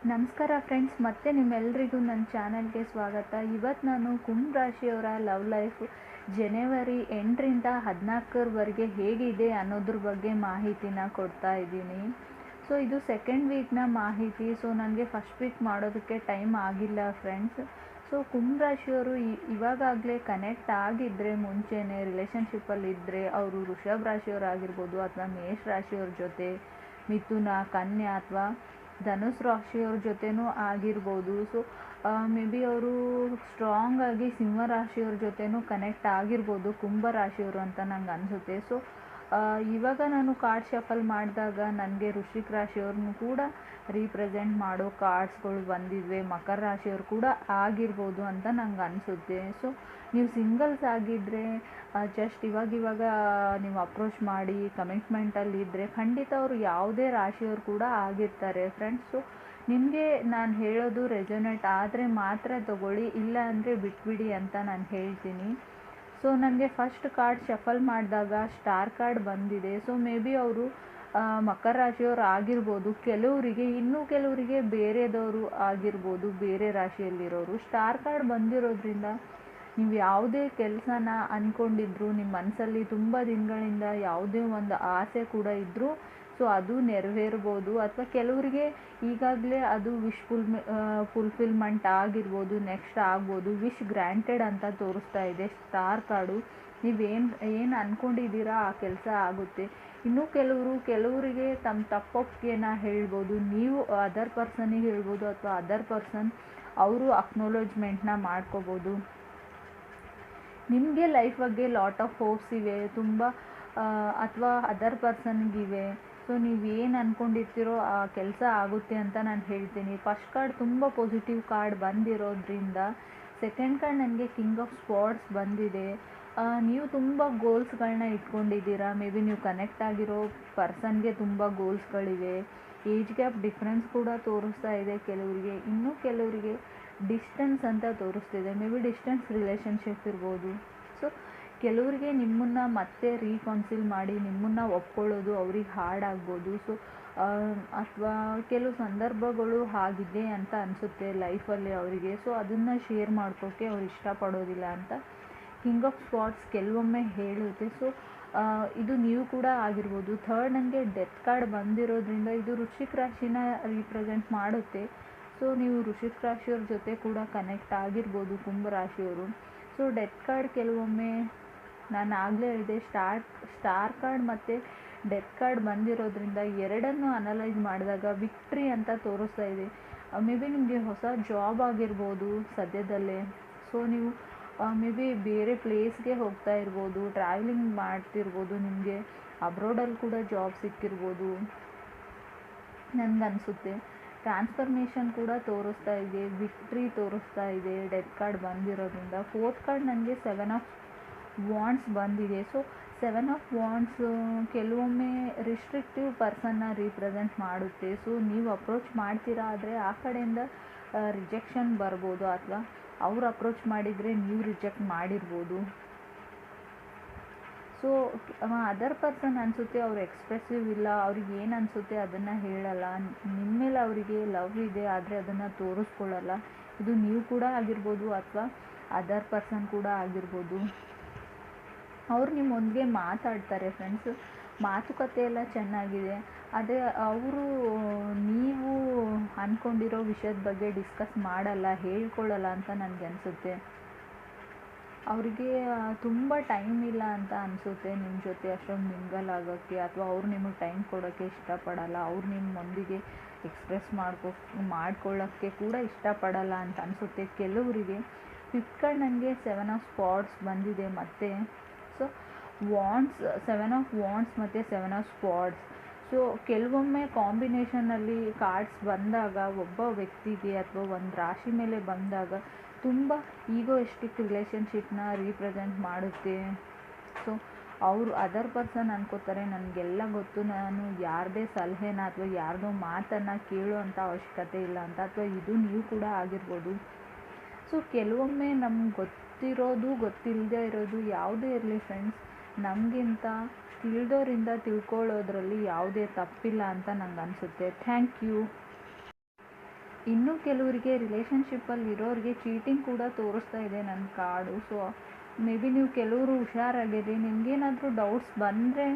ನಮಸ್ಕಾರ ಫ್ರೆಂಡ್ಸ್, ಮತ್ತೆ ನಿಮ್ಮೆಲ್ಲರಿಗೂ ನನ್ನ ಚಾನಲ್ಗೆ ಸ್ವಾಗತ. ಇವತ್ತು ನಾನು ಕುಂಭ ರಾಶಿಯವರ ಲವ್ ಲೈಫ್ ಜನವರಿ 8ರಿಂದ 14ರವರೆಗೆ ಹೇಗಿದೆ ಅನ್ನೋದ್ರ ಬಗ್ಗೆ ಮಾಹಿತಿನ ಕೊಡ್ತಾ ಇದ್ದೀನಿ. ಸೊ ಇದು ಸೆಕೆಂಡ್ ವೀಕ್ನ ಮಾಹಿತಿ. ಸೊ ನನಗೆ ಫಸ್ಟ್ ವೀಕ್ ಮಾಡೋದಕ್ಕೆ ಟೈಮ್ ಆಗಿಲ್ಲ ಫ್ರೆಂಡ್ಸ್. ಸೊ ಕುಂಭ ರಾಶಿಯವರು ಇವಾಗಲೇ ಕನೆಕ್ಟ್ ಆಗಿದ್ದರೆ, ಮುಂಚೆನೇ ರಿಲೇಷನ್ಶಿಪ್ಪಲ್ಲಿದ್ದರೆ, ಅವರು ವೃಷಭ ರಾಶಿಯವರಾಗಿರ್ಬೋದು ಅಥವಾ ಮೇಷ ರಾಶಿಯವ್ರ ಜೊತೆ, ಮಿಥುನ, ಕನ್ಯಾ ಅಥವಾ ಧನುಸ್ ರಾಶಿಯವ್ರ ಜೊತೆನೂ ಆಗಿರ್ಬೋದು. ಸೊ ಮೇ ಬಿ ಅವರು ಸ್ಟ್ರಾಂಗಾಗಿ ಸಿಂಹ ರಾಶಿಯವ್ರ ಜೊತೆನೂ ಕನೆಕ್ಟ್ ಆಗಿರ್ಬೋದು ಕುಂಭ ರಾಶಿಯವರು ಅಂತ ನಂಗೆ ಅನಿಸುತ್ತೆ. ಸೊ ಇವಾಗ ನಾನು ಕಾರ್ಡ್ ಶಫಲ್ ಮಾಡಿದಾಗ ನನಗೆ ವೃಶ್ಚಿಕ ರಾಶಿಯವ್ರನ್ನೂ ಕೂಡ ರೀಪ್ರೆಸೆಂಟ್ ಮಾಡೋ ಕಾರ್ಡ್ಸ್ಗಳು ಬಂದಿದ್ವೆ. ಮಕರ ರಾಶಿಯವ್ರು ಕೂಡ ಆಗಿರ್ಬೋದು ಅಂತ ನಂಗೆ ಅನಿಸುತ್ತೆ. ಸೊ ನೀವು ಸಿಂಗಲ್ಸ್ ಆಗಿದ್ದರೆ ಜಸ್ಟ್ ಇವಾಗ ನೀವು ಅಪ್ರೋಚ್ ಮಾಡಿ ಕಮಿಟ್ಮೆಂಟಲ್ಲಿದ್ದರೆ ಖಂಡಿತ ಅವರು ಯಾವುದೇ ರಾಶಿಯವರು ಕೂಡ ಆಗಿರ್ತಾರೆ ಫ್ರೆಂಡ್ಸ್. ಸೊ ನಿಮಗೆ ನಾನು ಹೇಳೋದು ರೆಸೊನೇಟ್ ಆದರೆ ಮಾತ್ರ ತಗೊಳ್ಳಿ, ಇಲ್ಲ ಅಂದರೆ ಬಿಟ್ಬಿಡಿ ಅಂತ ನಾನು ಹೇಳ್ತೀನಿ. ಸೊ ನನಗೆ ಫಸ್ಟ್ ಕಾರ್ಡ್ ಶಫಲ್ ಮಾಡಿದಾಗ ಸ್ಟಾರ್ ಕಾರ್ಡ್ ಬಂದಿದೆ. ಸೊ ಮೇ ಬಿ ಅವರು ಮಕರ ರಾಶಿಯವರು ಆಗಿರ್ಬೋದು, ಕೆಲವರಿಗೆ ಇನ್ನೂ ಕೆಲವರಿಗೆ ಬೇರೆದವರು ಆಗಿರ್ಬೋದು, ಬೇರೆ ರಾಶಿಯಲ್ಲಿರೋರು. ಸ್ಟಾರ್ ಕಾರ್ಡ್ ಬಂದಿರೋದ್ರಿಂದ ನೀವು ಯಾವುದೇ ಕೆಲಸನ ಅಂದ್ಕೊಂಡಿದ್ರು, ನಿಮ್ಮ ಮನಸ್ಸಲ್ಲಿ ತುಂಬ ದಿನಗಳಿಂದ ಯಾವುದೇ ಒಂದು ಆಸೆ ಕೂಡ ಇದ್ದರೂ ಸೊ ಅದು ನೆರವೇರ್ಬೋದು. ಅಥವಾ ಕೆಲವರಿಗೆ ಈಗಾಗಲೇ ಅದು ಫುಲ್ಫಿಲ್ಮೆಂಟ್ ಆಗಿರ್ಬೋದು, ನೆಕ್ಸ್ಟ್ ಆಗ್ಬೋದು. ವಿಶ್ ಗ್ರ್ಯಾಂಟೆಡ್ ಅಂತ ತೋರಿಸ್ತಾ ಇದೆ ಸ್ಟಾರ್ ಕಾರ್ಡು. ನೀವೇನು ಅಂದ್ಕೊಂಡಿದ್ದೀರಾ ಆ ಕೆಲಸ ಆಗುತ್ತೆ. ಇನ್ನೂ ಕೆಲವರಿಗೆ ತಮ್ಮ ತಪ್ಪೊಪ್ಪಿಗೆನ ಹೇಳ್ಬೋದು, ನೀವು ಅದರ್ ಪರ್ಸನಿಗೆ ಹೇಳ್ಬೋದು ಅಥವಾ ಅದರ್ ಪರ್ಸನ್ ಅವರು ಅಕ್ನಾಲೇಜ್ಮೆಂಟ್ನ ಮಾಡ್ಕೋಬೋದು. ನಿಮಗೆ ಲೈಫ್ ಬಗ್ಗೆ ಲಾಟ್ ಆಫ್ ಹೋಪ್ಸ್ ಇವೆ ತುಂಬ, ಅಥವಾ ಅದರ್ ಪರ್ಸನ್ಗಿವೆ. ಸೊ ನೀವೇನು ಅಂದ್ಕೊಂಡಿರ್ತೀರೋ ಆ ಕೆಲಸ ಆಗುತ್ತೆ ಅಂತ ನಾನು ಹೇಳ್ತೀನಿ. ಫಸ್ಟ್ ಕಾರ್ಡ್ ತುಂಬ ಪಾಸಿಟಿವ್ ಕಾರ್ಡ್ ಬಂದಿರೋದ್ರಿಂದ, ಸೆಕೆಂಡ್ ಕಾರ್ಡ್ ನನಗೆ ಕಿಂಗ್ ಆಫ್ ಸ್ಪಾಟ್ಸ್ ಬಂದಿದೆ. ನೀವು ತುಂಬ ಗೋಲ್ಸ್ಗಳನ್ನ ಇಟ್ಕೊಂಡಿದ್ದೀರಾ. ಮೇ ಬಿ ನೀವು ಕನೆಕ್ಟ್ ಆಗಿರೋ ಪರ್ಸನ್ಗೆ ತುಂಬ ಗೋಲ್ಸ್ಗಳಿವೆ. ಏಜ್ ಗ್ಯಾಪ್ ಡಿಫ್ರೆನ್ಸ್ ಕೂಡ ತೋರಿಸ್ತಾ ಇದೆ ಕೆಲವರಿಗೆ. ಇನ್ನೂ ಕೆಲವರಿಗೆ ಡಿಸ್ಟೆನ್ಸ್ ಅಂತ ತೋರಿಸ್ತಿದೆ. ಮೇ ಬಿ ಡಿಸ್ಟೆನ್ಸ್ ರಿಲೇಷನ್ಶಿಪ್ ಇರ್ಬೋದು. ಸೊ ಕೆಲವರಿಗೆ ನಿಮ್ಮನ್ನು ಮತ್ತೆ ರೀಕೌನ್ಸಿಲ್ ಮಾಡಿ ನಿಮ್ಮನ್ನು ಒಪ್ಕೊಳ್ಳೋದು ಅವ್ರಿಗೆ ಹಾರ್ಡ್ ಆಗ್ಬೋದು. ಸೊ ಅಥವಾ ಕೆಲವು ಸಂದರ್ಭಗಳು ಆಗಿದೆ ಅಂತ ಅನಿಸುತ್ತೆ ಲೈಫಲ್ಲಿ ಅವರಿಗೆ. ಸೊ ಅದನ್ನು ಶೇರ್ ಮಾಡ್ಕೋಕ್ಕೆ ಅವ್ರು ಇಷ್ಟಪಡೋದಿಲ್ಲ ಅಂತ ಕಿಂಗ್ ಆಫ್ ಸ್ಪಾಟ್ಸ್ ಕೆಲವೊಮ್ಮೆ ಹೇಳುತ್ತೆ. ಸೊ ಇದು ನೀವು ಕೂಡ ಆಗಿರ್ಬೋದು. ಥರ್ಡ್ ನನಗೆ ಡೆತ್ ಕಾರ್ಡ್ ಬಂದಿರೋದ್ರಿಂದ ಇದು ವೃಶ್ಚಿಕ ರಾಶಿನ ರೀಪ್ರೆಸೆಂಟ್ ಮಾಡುತ್ತೆ. ಸೊ ನೀವು ವೃಶ್ಚಿಕ ರಾಶಿಯವ್ರ ಜೊತೆ ಕೂಡ ಕನೆಕ್ಟ್ ಆಗಿರ್ಬೋದು ಕುಂಭ ರಾಶಿಯವರು. ಸೊ ಡೆತ್ ಕಾರ್ಡ್ ಕೆಲವೊಮ್ಮೆ ನಾನು ಆಗಲೇ ಹೇಳಿದೆ, ಸ್ಟಾರ್ ಕಾರ್ಡ್ ಮತ್ತು ಡೆತ್ ಕಾರ್ಡ್ ಬಂದಿರೋದ್ರಿಂದ ಎರಡನ್ನೂ ಅನಲೈಸ್ ಮಾಡಿದಾಗ ವಿಕ್ಟ್ರಿ ಅಂತ ತೋರಿಸ್ತಾ ಇದೆ. ಮೇ ಬಿ ನಿಮಗೆ ಹೊಸ ಜಾಬ್ ಆಗಿರ್ಬೋದು ಸದ್ಯದಲ್ಲೇ. ಸೊ ನೀವು ಮೇ ಬಿ ಬೇರೆ ಪ್ಲೇಸ್ಗೆ ಹೋಗ್ತಾ ಇರ್ಬೋದು, ಟ್ರಾವೆಲಿಂಗ್ ಮಾಡ್ತಿರ್ಬೋದು, ನಿಮಗೆ ಅಬ್ರಾಡಲ್ಲಿ ಕೂಡ ಜಾಬ್ ಸಿಕ್ಕಿರ್ಬೋದು ನನಗನ್ಸುತ್ತೆ. ಟ್ರಾನ್ಸ್ಫರ್ಮೇಷನ್ ಕೂಡ ತೋರಿಸ್ತಾ ಇದೆ, ವಿಕ್ಟ್ರಿ ತೋರಿಸ್ತಾ ಇದೆ ಡೆತ್ ಕಾರ್ಡ್ ಬಂದಿರೋದ್ರಿಂದ. ಫೋರ್ತ್ ಕಾರ್ಡ್ ನನಗೆ 7 ಆಫ್ ವಾಂಡ್ಸ್ ಬಂದಿದೆ. ಸೊ 7 ಆಫ್ ವಾಂಡ್ಸ್ ಕೆಲವೊಮ್ಮೆ ರಿಸ್ಟ್ರಿಕ್ಟಿವ್ ಪರ್ಸನ್ನ ರೀಪ್ರೆಸೆಂಟ್ ಮಾಡುತ್ತೆ. ಸೊ ನೀವು ಅಪ್ರೋಚ್ ಮಾಡ್ತೀರಾ ಆದರೆ ಆ ಕಡೆಯಿಂದ ರಿಜೆಕ್ಷನ್ ಬರ್ಬೋದು, ಅಥವಾ ಅವ್ರು ಅಪ್ರೋಚ್ ಮಾಡಿದರೆ ನೀವು ರಿಜೆಕ್ಟ್ ಮಾಡಿರ್ಬೋದು. ಸೊ ಅದರ್ ಪರ್ಸನ್ ಅನಿಸುತ್ತೆ ಅವ್ರು ಎಕ್ಸ್ಪ್ರೆಸಿವ್ ಇಲ್ಲ, ಅವ್ರಿಗೆ ಏನು ಅನಿಸುತ್ತೆ ಅದನ್ನು ಹೇಳಲ್ಲ. ನಿಮ್ಮ ಮೇಲೆ ಅವರಿಗೆ ಲವ್ ಇದೆ ಆದರೆ ಅದನ್ನು ತೋರಿಸ್ಕೊಳ್ಳಲ್ಲ. ಇದು ನೀವು ಕೂಡ ಆಗಿರ್ಬೋದು ಅಥವಾ ಅದರ್ ಪರ್ಸನ್ ಕೂಡ ಆಗಿರ್ಬೋದು. ಅವ್ರು ನಿಮ್ಮೊಂದಿಗೆ ಮಾತಾಡ್ತಾರೆ ಫ್ರೆಂಡ್ಸ್, ಮಾತುಕತೆ ಎಲ್ಲ ಚೆನ್ನಾಗಿದೆ. ಅದೇ ಅವರು ನೀವು ಅಂದ್ಕೊಂಡಿರೋ ವಿಷಯದ ಬಗ್ಗೆ ಡಿಸ್ಕಸ್ ಮಾಡಲ್ಲ, ಹೇಳ್ಕೊಳ್ಳಲ್ಲ ಅಂತ ನನಗೆ ಅನಿಸುತ್ತೆ. ಅವರಿಗೆ ತುಂಬ ಟೈಮ್ ಇಲ್ಲ ಅಂತ ಅನಿಸುತ್ತೆ ನಿಮ್ಮ ಜೊತೆ ಅಷ್ಟೊಂದು ಮಿಂಗಲ್ ಆಗೋಕ್ಕೆ, ಅಥವಾ ಅವ್ರು ನಿಮಗೆ ಟೈಮ್ ಕೊಡೋಕ್ಕೆ ಇಷ್ಟಪಡಲ್ಲ. ಅವ್ರು ನಿಮ್ಮೊಂದಿಗೆ ಎಕ್ಸ್ಪ್ರೆಸ್ ಮಾಡ್ಕೊಳ್ಳೋಕ್ಕೆ ಕೂಡ ಇಷ್ಟಪಡಲ್ಲ ಅಂತ ಅನಿಸುತ್ತೆ ಕೆಲವರಿಗೆ. ಫಿಫ್ತ್ ಕಾರ್ಡ್ ನನಗೆ 7 ಆಫ್ ಸ್ಪಾಟ್ಸ್ ಬಂದಿದೆ ಮತ್ತು. ಸೊ ವಾಂಡ್ಸ್ 7 ಆಫ್ ವಾಂಡ್ಸ್ ಮತ್ತು 7 ಆಫ್ ಸ್ಪಾಟ್ಸ್. ಸೊ ಕೆಲವೊಮ್ಮೆ ಕಾಂಬಿನೇಷನಲ್ಲಿ ಕಾರ್ಡ್ಸ್ ಬಂದಾಗ ಒಬ್ಬ ವ್ಯಕ್ತಿಗೆ ಅಥವಾ ಒಂದು ರಾಶಿ ಮೇಲೆ ಬಂದಾಗ ತುಂಬ ಈಗೋಯಿಸ್ಟಿಕ್ ರಿಲೇಷನ್ಶಿಪ್ನ ರೀಪ್ರೆಸೆಂಟ್ ಮಾಡುತ್ತೆ. ಸೊ ಅವರು ಅದರ್ ಪರ್ಸನ್ ಅನ್ಕೋತಾರೆ ನನಗೆಲ್ಲ ಗೊತ್ತು, ನಾನು ಯಾರದೇ ಸಲಹೆನ ಅಥವಾ ಯಾರ್ದೋ ಮಾತನ್ನು ಕೇಳೋವಂಥ ಅವಶ್ಯಕತೆ ಇಲ್ಲ ಅಂತ. ಅಥವಾ ಇದು ನೀವು ಕೂಡ ಆಗಿರ್ಬೋದು. ಸೊ ಕೆಲವೊಮ್ಮೆ ನಮ್ಗೆ ಗೊತ್ತಿರೋದು ಗೊತ್ತಿಲ್ಲದೆ ಇರೋದು ಯಾವುದೇ ಇರಲಿ ಫ್ರೆಂಡ್ಸ್, ನಮಗಿಂತ ತಿಳಿದೋರಿಂದ ತಿಳ್ಕೊಳ್ಳೋದ್ರಲ್ಲಿ ಯಾವುದೇ ತಪ್ಪಿಲ್ಲ ಅಂತ ನಂಗೆ ಅನಿಸುತ್ತೆ. Thank you. ಇನ್ನೂ ಕೆಲವರಿಗೆ ರಿಲೇಷನ್ಶಿಪ್ಪಲ್ಲಿ ಇರೋರಿಗೆ ಚೀಟಿಂಗ್ ಕೂಡ ತೋರಿಸ್ತಾ ಇದೆ ನನ್ನ ಕಾರ್ಡು. ಸೊ ಮೇ ಬಿ ನೀವು ಕೆಲವರು ಹುಷಾರಾಗಿರಿ. ನಿಮಗೇನಾದರೂ ಡೌಟ್ಸ್ ಬಂದರೆ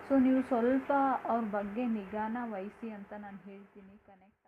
ಸೊ ನೀವು ಸ್ವಲ್ಪ ಅವ್ರ ಬಗ್ಗೆ ನಿಗಾನ ವಹಿಸಿ ಅಂತ ನಾನು ಹೇಳ್ತೀನಿ. ಕನೆಕ್ಟ್